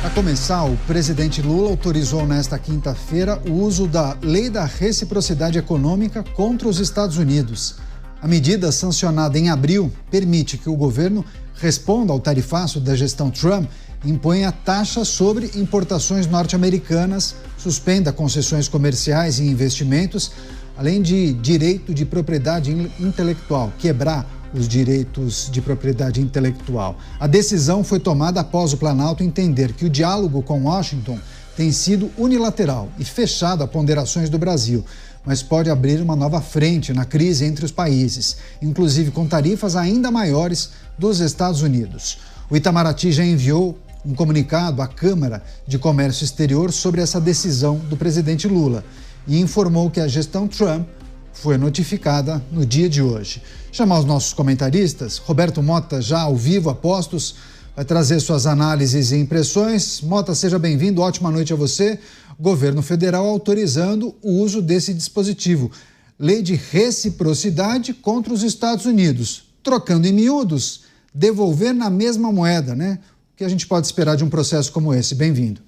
Para começar, o presidente Lula autorizou nesta quinta-feira o uso da Lei da Reciprocidade Econômica contra os Estados Unidos. A medida, sancionada em abril, permite que o governo responda ao tarifaço da gestão Trump e imponha taxas sobre importações norte-americanas, suspenda concessões comerciais e investimentos, além de direito de propriedade intelectual, quebrar os direitos de propriedade intelectual. A decisão foi tomada após o Planalto entender que o diálogo com Washington tem sido unilateral e fechado a ponderações do Brasil, mas pode abrir uma nova frente na crise entre os países, inclusive com tarifas ainda maiores dos Estados Unidos. O Itamaraty já enviou um comunicado à Câmara de Comércio Exterior sobre essa decisão do presidente Lula e informou que a gestão Trump foi notificada no dia de hoje. Chamar os nossos comentaristas, Roberto Mota, já ao vivo, a postos, vai trazer suas análises e impressões. Mota, seja bem-vindo, ótima noite a você. Governo federal autorizando o uso desse dispositivo. Lei de reciprocidade contra os Estados Unidos. Trocando em miúdos, devolver na mesma moeda, né? O que a gente pode esperar de um processo como esse? Bem-vindo.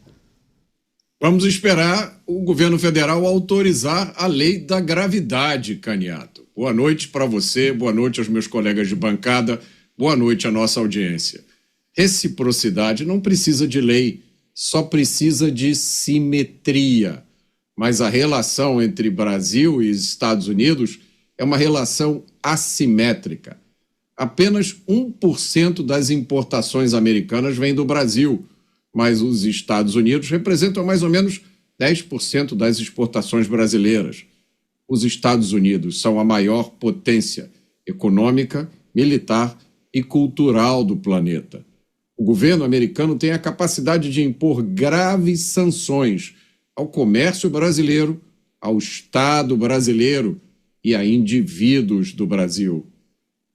Vamos esperar o governo federal autorizar a lei da gravidade, Caniato. Boa noite para você, boa noite aos meus colegas de bancada, boa noite à nossa audiência. Reciprocidade não precisa de lei, só precisa de simetria. Mas a relação entre Brasil e Estados Unidos é uma relação assimétrica. Apenas 1% das importações americanas vem do Brasil, mas os Estados Unidos representam mais ou menos 10% das exportações brasileiras. Os Estados Unidos são a maior potência econômica, militar e cultural do planeta. O governo americano tem a capacidade de impor graves sanções ao comércio brasileiro, ao Estado brasileiro e a indivíduos do Brasil.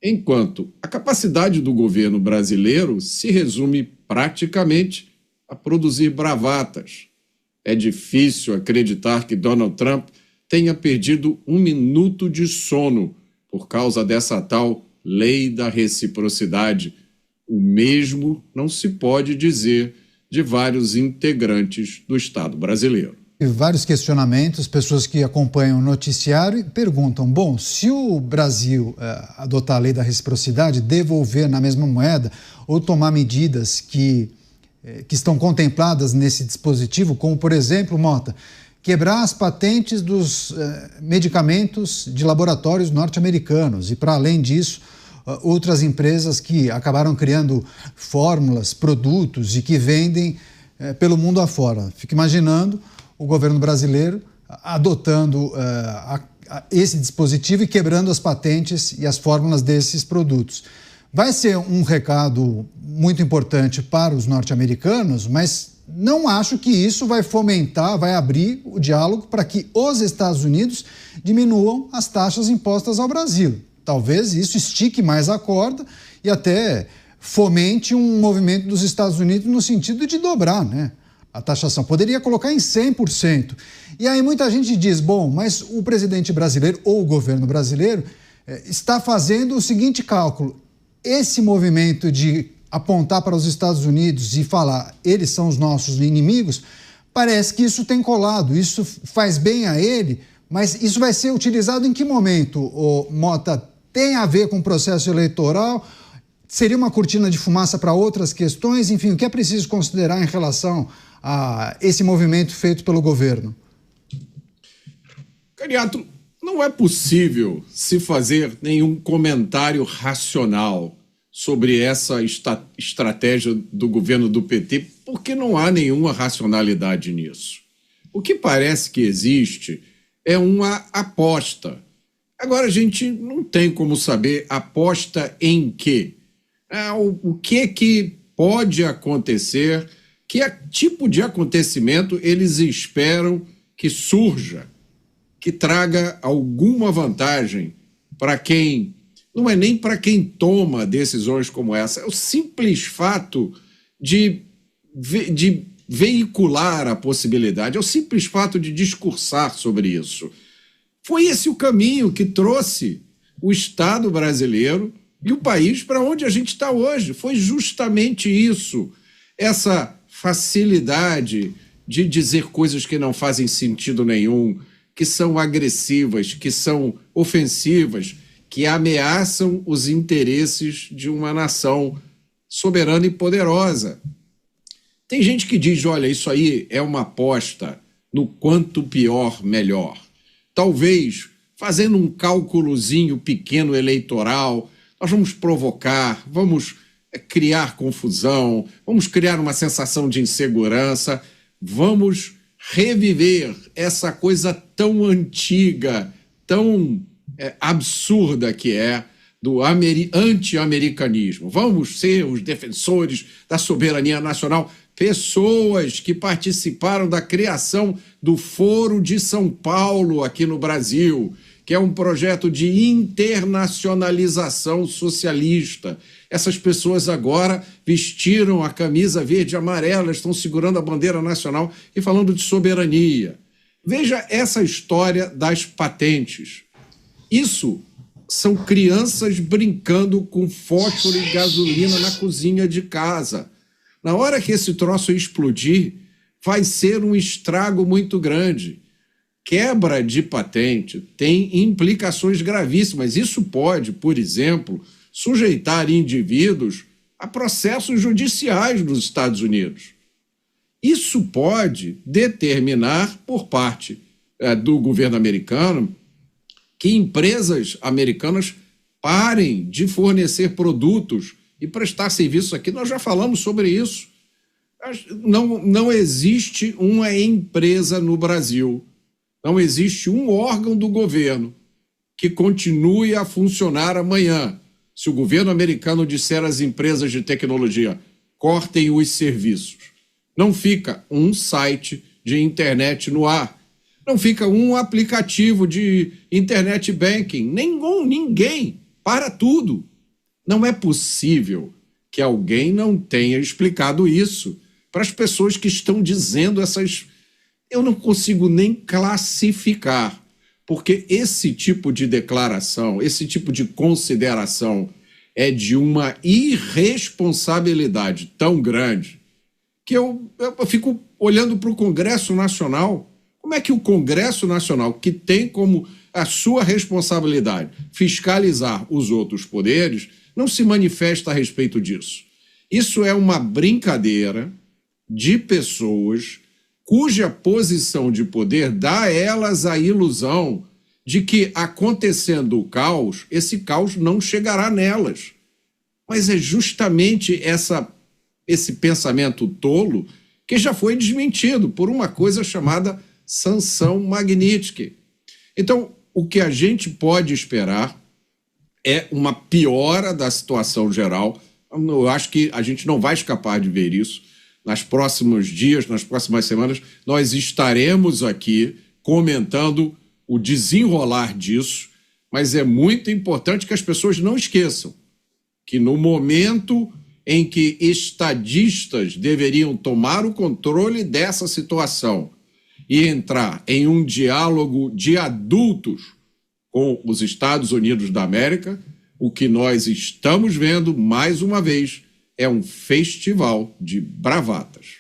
Enquanto a capacidade do governo brasileiro se resume praticamente a produzir bravatas. É difícil acreditar que Donald Trump tenha perdido um minuto de sono por causa dessa tal lei da reciprocidade. O mesmo não se pode dizer de vários integrantes do Estado brasileiro. E vários questionamentos, pessoas que acompanham o noticiário e perguntam, bom, se o Brasil adotar a lei da reciprocidade, devolver na mesma moeda ou tomar medidas que estão contempladas nesse dispositivo, como, por exemplo, Mota, quebrar as patentes dos medicamentos de laboratórios norte-americanos e, para além disso, outras empresas que acabaram criando fórmulas, produtos e que vendem pelo mundo afora. Fico imaginando o governo brasileiro adotando esse dispositivo e quebrando as patentes e as fórmulas desses produtos. Vai ser um recado muito importante para os norte-americanos, mas não acho que isso vai fomentar, vai abrir o diálogo para que os Estados Unidos diminuam as taxas impostas ao Brasil. Talvez isso estique mais a corda e até fomente um movimento dos Estados Unidos no sentido de dobrar, né, a taxação. Poderia colocar em 100%. E aí muita gente diz, bom, mas o presidente brasileiro ou o governo brasileiro está fazendo o seguinte cálculo. Esse movimento de apontar para os Estados Unidos e falar eles são os nossos inimigos, parece que isso tem colado, isso faz bem a ele, mas isso vai ser utilizado em que momento, Mota? Tem a ver com o processo eleitoral? Seria uma cortina de fumaça para outras questões? Enfim, o que é preciso considerar em relação a esse movimento feito pelo governo? Caniato, não é possível se fazer nenhum comentário racional sobre essa estratégia do governo do PT, porque não há nenhuma racionalidade nisso. O que parece que existe é uma aposta. Agora, a gente não tem como saber aposta em quê. O que pode acontecer, que tipo de acontecimento eles esperam que surja, que traga alguma vantagem para quem... Não é nem para quem toma decisões como essa, é o simples fato de veicular a possibilidade, é o simples fato de discursar sobre isso. Foi esse o caminho que trouxe o Estado brasileiro e o país para onde a gente está hoje. Foi justamente isso, essa facilidade de dizer coisas que não fazem sentido nenhum, que são agressivas, que são ofensivas, que ameaçam os interesses de uma nação soberana e poderosa. Tem gente que diz, olha, isso aí é uma aposta no quanto pior, melhor. Talvez, fazendo um cálculozinho pequeno eleitoral, nós vamos provocar, vamos criar confusão, vamos criar uma sensação de insegurança, vamos reviver essa coisa tão antiga, tão absurda que é do anti-americanismo. Vamos ser os defensores da soberania nacional, pessoas que participaram da criação do Foro de São Paulo aqui no Brasil, que é um projeto de internacionalização socialista. Essas pessoas agora vestiram a camisa verde e amarela, estão segurando a bandeira nacional e falando de soberania. Veja essa história das patentes. Isso são crianças brincando com fósforo e gasolina na cozinha de casa. Na hora que esse troço explodir, vai ser um estrago muito grande. Quebra de patente tem implicações gravíssimas. Isso pode, por exemplo, sujeitar indivíduos a processos judiciais nos Estados Unidos. Isso pode determinar, por parte do governo americano, que empresas americanas parem de fornecer produtos e prestar serviços aqui. Nós já falamos sobre isso. Não existe uma empresa no Brasil, não existe um órgão do governo que continue a funcionar amanhã. Se o governo americano disser às empresas de tecnologia, cortem os serviços, não fica um site de internet no ar, não fica um aplicativo de internet banking, ninguém, para tudo. Não é possível que alguém não tenha explicado isso para as pessoas que estão dizendo essas... Eu não consigo nem classificar, porque esse tipo de declaração, esse tipo de consideração é de uma irresponsabilidade tão grande que eu fico olhando para o Congresso Nacional. Como é que o Congresso Nacional, que tem como a sua responsabilidade fiscalizar os outros poderes, não se manifesta a respeito disso? Isso é uma brincadeira de pessoas cuja posição de poder dá a elas a ilusão de que, acontecendo o caos, esse caos não chegará nelas. Mas é justamente esse pensamento tolo que já foi desmentido por uma coisa chamada sanção Magnitsky. Então, o que a gente pode esperar é uma piora da situação geral. Eu acho que a gente não vai escapar de ver isso. Nos próximos dias, nas próximas semanas, nós estaremos aqui comentando o desenrolar disso, mas é muito importante que as pessoas não esqueçam que no momento em que estadistas deveriam tomar o controle dessa situação e entrar em um diálogo de adultos com os Estados Unidos da América, o que nós estamos vendo, mais uma vez, é um festival de bravatas.